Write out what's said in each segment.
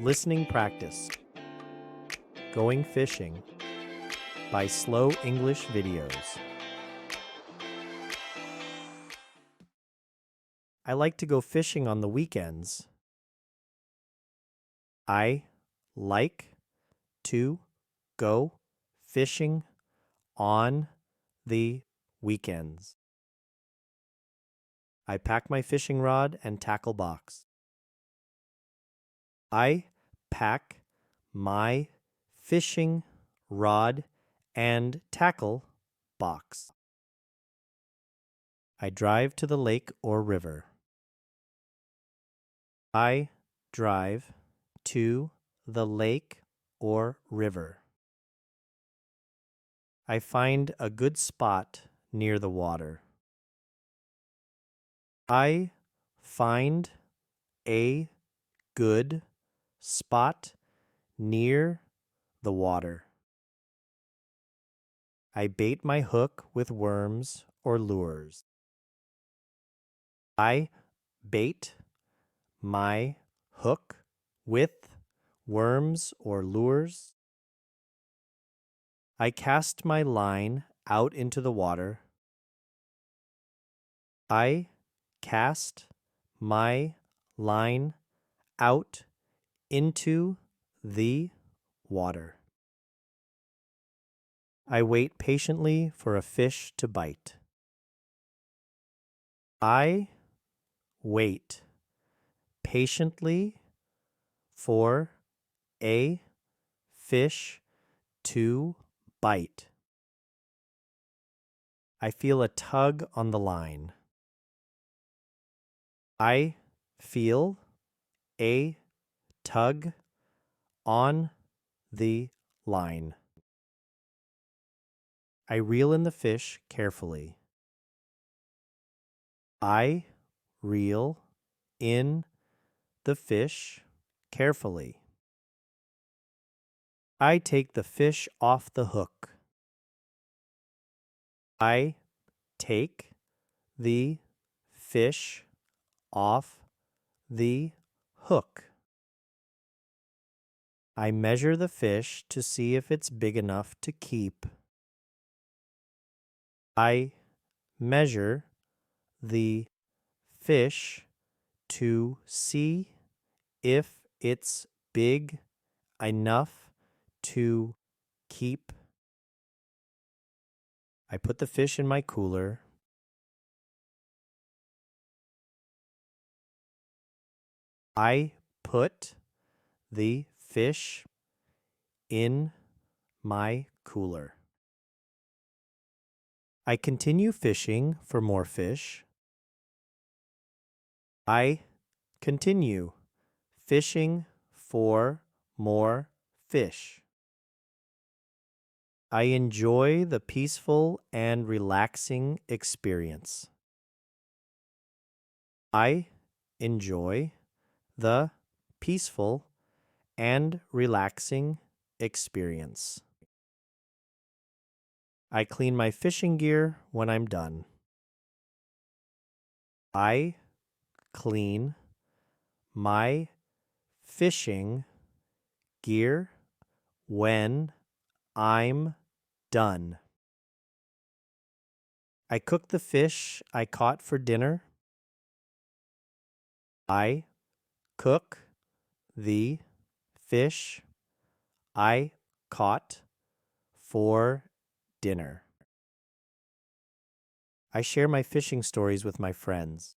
Listening Practice Going Fishing by Slow English Videos. I like to go fishing on the weekends. I like to go fishing on the weekends. I pack my fishing rod and tackle box. I pack my fishing rod and tackle box. I drive to the lake or river. I drive to the lake or river. I find a good spot near the water. I find a good spot near the water. I bait my hook with worms or lures. I bait my hook with worms or lures. I cast my line out into the water. I cast my line out into the water. I wait patiently for a fish to bite. I wait patiently for a fish to bite. I feel a tug on the line. I feel a tug on the line. I reel in the fish carefully. I reel in the fish carefully. I take the fish off the hook. I take the fish off the hook. I measure the fish to see if it's big enough to keep. I measure the fish to see if it's big enough to keep. I put the fish in my cooler. I put the fish in my cooler. I continue fishing for more fish. I continue fishing for more fish. I enjoy the peaceful and relaxing experience. I enjoy the peaceful and relaxing experience. I clean my fishing gear when I'm done. I clean my fishing gear when I'm done. I cook the fish I caught for dinner. I cook the fish I caught for dinner. I share my fishing stories with my friends.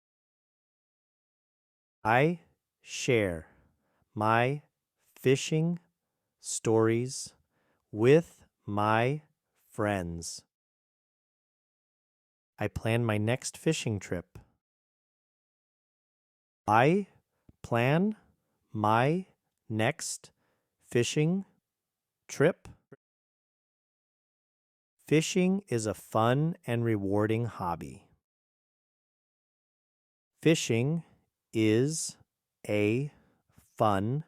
I share my fishing stories with my friends. I plan my next fishing trip. I plan my next fishing trip. Fishing is a fun and rewarding hobby. Fishing is a fun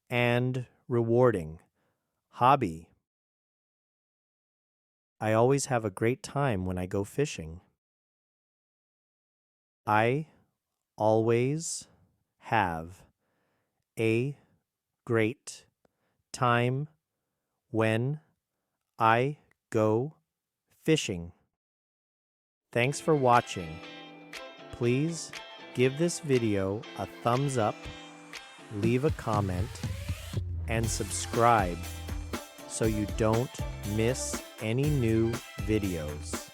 and rewarding hobby. I always have a great time when I go fishing. I always have a great, time, when, I go fishing. Thanks for watching. Please give this video a thumbs up, leave a comment, and subscribe so you don't miss any new videos.